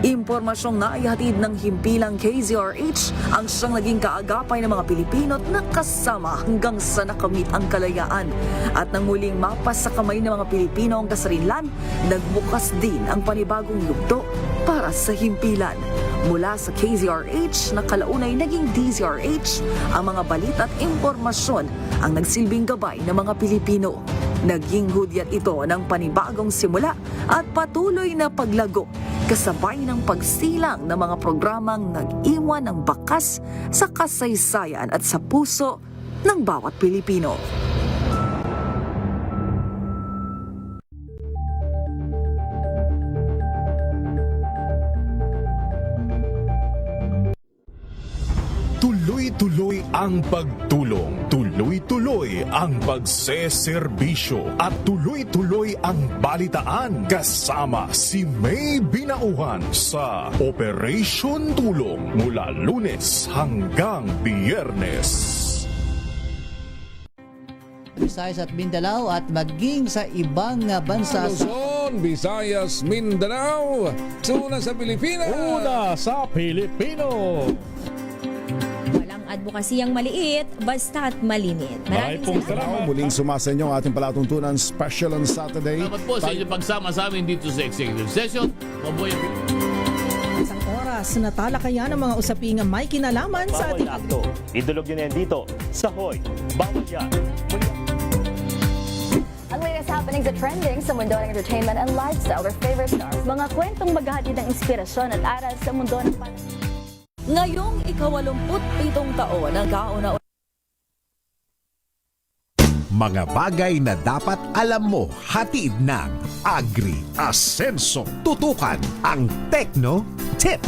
Speaker 19: Impormasyong naihatid ng himpilang KZRH ang siyang naging kaagapay ng mga Pilipino at nakasama hanggang sa nakamit ang kalayaan. At nang muling mapas sa kamay ng mga Pilipino ang kasarinlan, nagbukas din ang panibagong yugto para sa himpilan. Mula sa KZRH na kalaunay naging DZRH, ang mga balita at impormasyon ang nagsilbing gabay ng mga Pilipino. Naging hudyat ito ng panibagong simula at patuloy na paglago, kasabay ng pagsilang ng mga programang nag-iwan ng bakas sa kasaysayan at sa puso ng bawat Pilipino.
Speaker 10: Tuloy-tuloy ang pagtulong, tuloy-tuloy ang pagseserbisyo at tuloy-tuloy ang balitaan kasama si May Binauhan sa Operation Tulong mula Lunes hanggang Biyernes.
Speaker 20: Visayas at Mindanao at maging sa ibang bansa.
Speaker 14: Luzon, Visayas, Mindanao. Una sa Pilipinas.
Speaker 10: Una sa Pilipino.
Speaker 2: Walang advokasiyang maliit, basta't malinit. Maraming salamat.
Speaker 15: Muling sumasenyo ang ating palatuntunan special on Saturday.
Speaker 7: Salamat po sa inyong pagsama sa amin dito sa Executive Session. Mabuhay ang
Speaker 16: Isang oras na talakayan ng mga usaping may kinalaman sa ating
Speaker 13: akto. Idulog nyo na yan dito sa Hoy. Bawal yan.
Speaker 21: Ang latest happenings at trending sa mundo ng entertainment and lifestyle or favorite stars. Mga kwentong maghahatid ng inspirasyon at aral sa mundo ng
Speaker 19: Ngayong ika-87 taon ng kauna.
Speaker 15: Mga bagay na dapat alam mo, hatid ng Agri Asenso. Tutukan ang Techno Tip.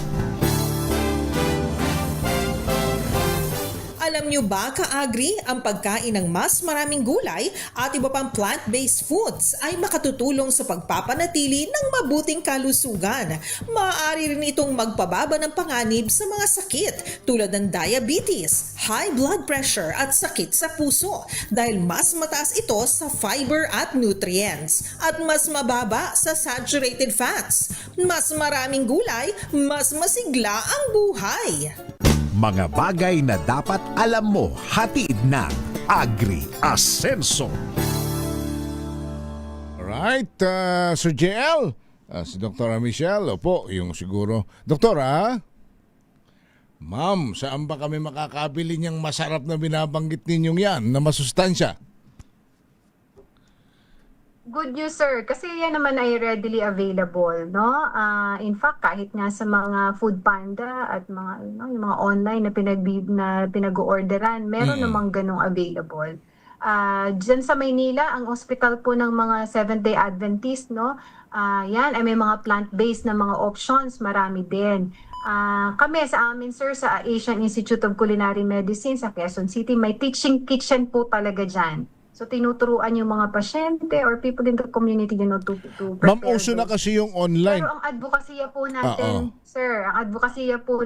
Speaker 16: Alam nyo ba, ka-agri, ang pagkain ng mas maraming gulay at iba pang plant-based foods ay makatutulong sa pagpapanatili ng mabuting kalusugan. Maaari rin itong magpababa ng panganib sa mga sakit tulad ng diabetes, high blood pressure at sakit sa puso dahil mas mataas ito sa fiber at nutrients at mas mababa sa saturated fats. Mas maraming gulay, mas masigla ang buhay.
Speaker 15: Mga bagay na dapat alam mo, hatid ng Agri Asenso.
Speaker 14: Alright, Sir JL, si Dr. Michelle, opo, yung siguro. Doktora, ma'am, saan ba kami makakabili niyang masarap na binabanggit ninyong yan na masustansya?
Speaker 18: Good news, sir. Kasi yan naman ay readily available, no? In fact, kahit nga sa mga Food Panda at mga yung mga online na pinag-orderan, meron namang ganong available. Diyan sa Maynila, ang hospital po ng mga Seventh-day Adventist, no? Yan ay may mga plant-based na mga options, marami din. Kami sa amin, sir, sa Asian Institute of Culinary Medicine sa Quezon City, may teaching kitchen po talaga dyan. So tinuturuan yung mga pasyente or people in the community, you know, to prepare.
Speaker 14: Ma'am, uso na kasi yung online.
Speaker 18: Pero ang advokasya po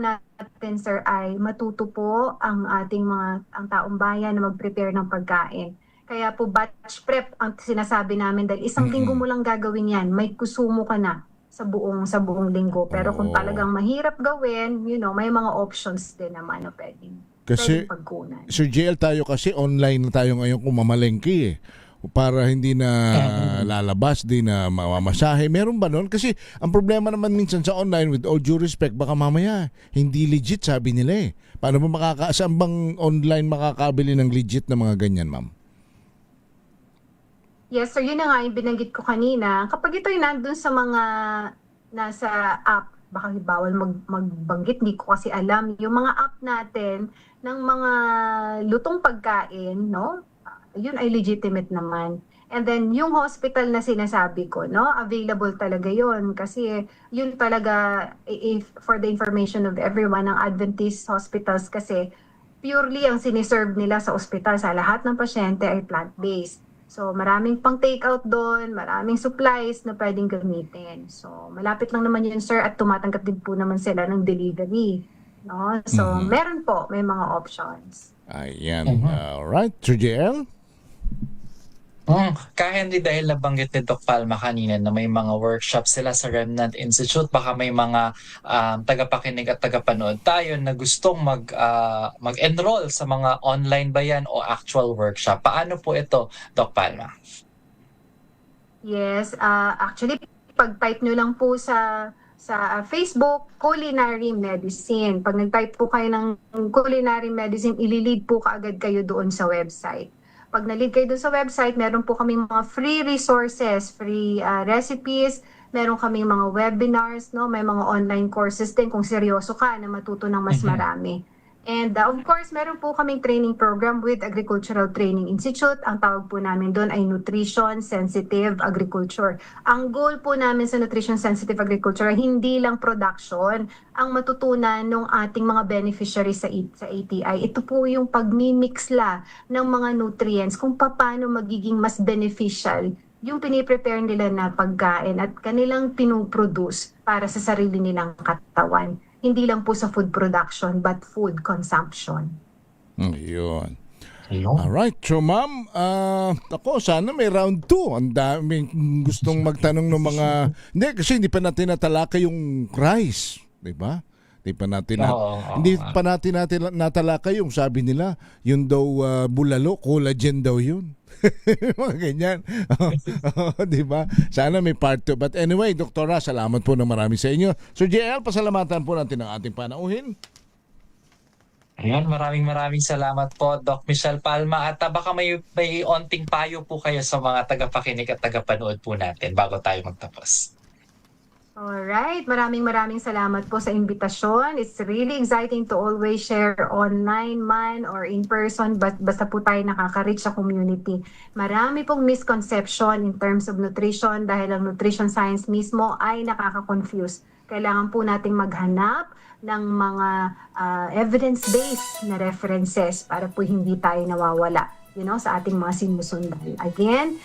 Speaker 18: natin, sir, ay matuto po ang ating ang taong bayan na mag-prepare ng pagkain. Kaya po batch prep ang sinasabi namin dahil isang linggo mo lang gagawin yan, may kusumo ka na sa buong linggo. Pero kung talagang mahirap gawin, you know, may mga options din naman na pwedeng.
Speaker 14: Kasi, Sir JL, tayo kasi online na tayo ngayon kung mamalengke para hindi na lalabas, di na mamamasahe. Meron ba nun? Kasi ang problema naman minsan sa online, with all due respect, baka mamaya hindi legit, sabi nila eh. Paano ba saan bang online makakabili ng legit na mga ganyan, ma'am?
Speaker 18: Yes, sir. Yun na nga yung binanggit ko kanina. Kapag ito'y nandun sa mga nasa app, baka bawal magbanggit, hindi ko kasi alam. Yung mga app natin ng mga lutong pagkain, no? Yun ay legitimate naman. And then yung hospital na sinasabi ko, no? Available talaga yun kasi yun talaga, if for the information of everyone, ang Adventist hospitals kasi purely ang siniserve nila sa ospital sa lahat ng pasyente ay plant-based. So maraming pang take-out doon, maraming supplies na pwedeng gamitin. So malapit lang naman yun, sir, at tumatanggap din po naman sila ng delivery. No? So meron po, may mga options.
Speaker 14: Ayan. Alright. Sir JL?
Speaker 17: Ka-Henry, dahil nabanggit ni Doc Palma kanina na may mga workshops sila sa Remnant Institute, baka may mga tagapakinig at tagapanood tayo na gustong mag-enroll sa mga online ba yan o actual workshop. Paano po ito, Doc Palma?
Speaker 18: Yes, actually, pag-type nyo lang po sa Facebook, Culinary Medicine. Pag nag-type po kayo ng Culinary Medicine, ililid po kaagad kayo doon sa website. Pag na-lead kayo doon sa website, meron po kaming mga free resources, free recipes, meron kaming mga webinars, no? May mga online courses din kung seryoso ka na matuto ng mas marami. And of course, meron po kaming training program with Agricultural Training Institute. Ang tawag po namin doon ay Nutrition Sensitive Agriculture. Ang goal po namin sa Nutrition Sensitive Agriculture ay hindi lang production ang matutunan ng ating mga beneficiaries sa ATI. Ito po yung pagmimix ng mga nutrients kung paano magiging mas beneficial yung piniprepare nila na pagkain at kanilang pinuproduce para sa sarili nilang katawan. Hindi lang po sa food production but food consumption.
Speaker 14: Yun. Alright. So ma'am, ako sana may round 2. Ang daming gustong magtanong ng mga... Hindi, kasi hindi pa natin natalakay yung rice. Diba? Hindi pa natin natalakay yung sabi nila, yun daw bulalo, collagen daw yun. Mga ganyan. Diba? Sana may part 2. But anyway, Doktora, salamat po ng marami sa inyo. So JL, pasalamatan po natin ang ating panauhin.
Speaker 17: Ayan, maraming salamat po, Doc Michelle Palma. At baka may onting payo po kayo sa mga tagapakinig at tagapanood po natin bago tayo magtapos.
Speaker 18: Alright, maraming salamat po sa imbitasyon. It's really exciting to always share online man or in person, but basta po tayo nakaka-reach sa community. Marami pong misconception in terms of nutrition dahil ang nutrition science mismo ay nakaka-confuse. Kailangan po nating maghanap ng mga evidence-based na references para po hindi tayo nawawala sa ating mga sinusundan. Again,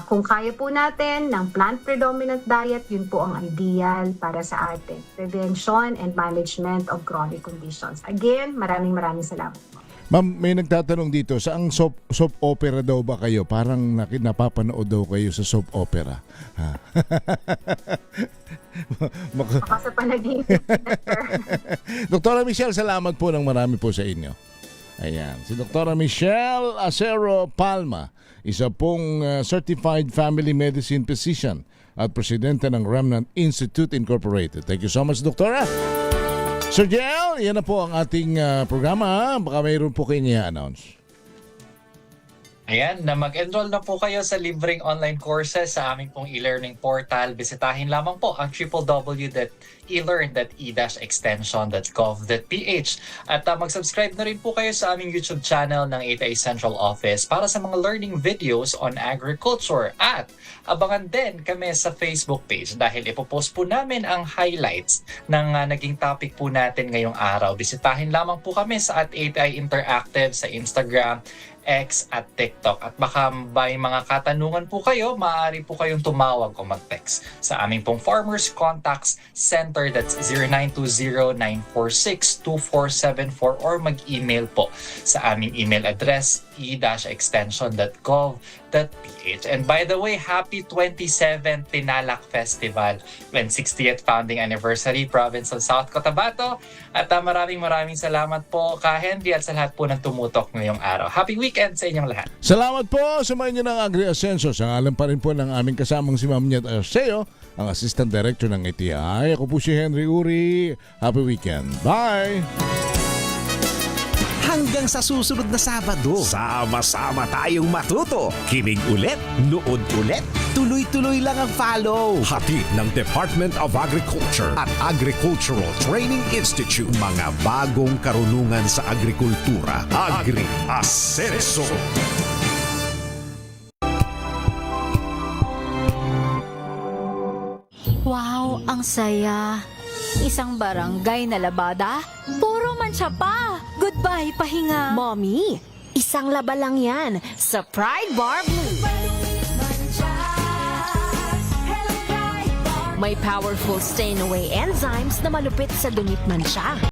Speaker 18: kung kaya po natin ng plant predominant diet, yun po ang ideal para sa atin. Prevention and management of chronic conditions. Again, maraming salamat.
Speaker 14: Ma'am, may nagtatanong dito, saang soap opera daw ba kayo? Parang napapanood daw kayo sa soap opera.
Speaker 18: Baka sa panaginip.
Speaker 14: Doktora Michelle, salamat po ng marami po sa inyo. Ayan, si Dr. Michelle Acero Palma, isa pong Certified Family Medicine Physician at Presidente ng Remnant Institute Incorporated. Thank you so much, Doktora. Sir Jel, yan na po ang ating programa. Baka mayroon po kayo i-announce.
Speaker 17: Ayan, na mag-enroll na po kayo sa libreng online courses sa aming pong e-learning portal. Bisitahin lamang po ang www.elearn.e-extension.gov.ph at mag-subscribe na rin po kayo sa aming YouTube channel ng ATI Central Office para sa mga learning videos on agriculture. At abangan din kami sa Facebook page dahil ipopost po namin ang highlights ng naging topic po natin ngayong araw. Bisitahin lamang po kami sa @ATI Interactive sa Instagram, X at TikTok. At baka may mga katanungan po kayo, maaari po kayong tumawag o mag-text sa aming pong Farmers Contacts Center, that's 0920-946-2474, or mag-email po sa aming email address e-extension.gov.ph. And by the way, happy 27th Tinalak Festival and 60th Founding Anniversary, Province of South Cotabato. At maraming salamat po, Ka-Henry, at sa lahat po ng tumutok ngayong araw. Happy weekend sa inyong lahat.
Speaker 14: Salamat po sa mga inyo ng Agri-Ascenso. Sa ngalan pa rin po ng aming kasamang si Ma'am Nyet Arceo, ang Assistant Director ng ATI. Ako po si Henry Uri. Happy weekend. Bye!
Speaker 15: Hanggang sa susunod na Sabado, sama-sama tayong matuto. Kinig ulit, nood ulit, tuloy-tuloy lang ang follow. Hatid ng Department of Agriculture at Agricultural Training Institute. Mga bagong karunungan sa agrikultura. Agri-Ascenso.
Speaker 2: Wow, ang saya. Isang barangay na labada, puro mancha pa. Good Bye, pahinga.
Speaker 6: Mommy, isang laba lang yan sa Pride Bar Blue. May powerful stain-away enzymes na malupit sa dumit man siya.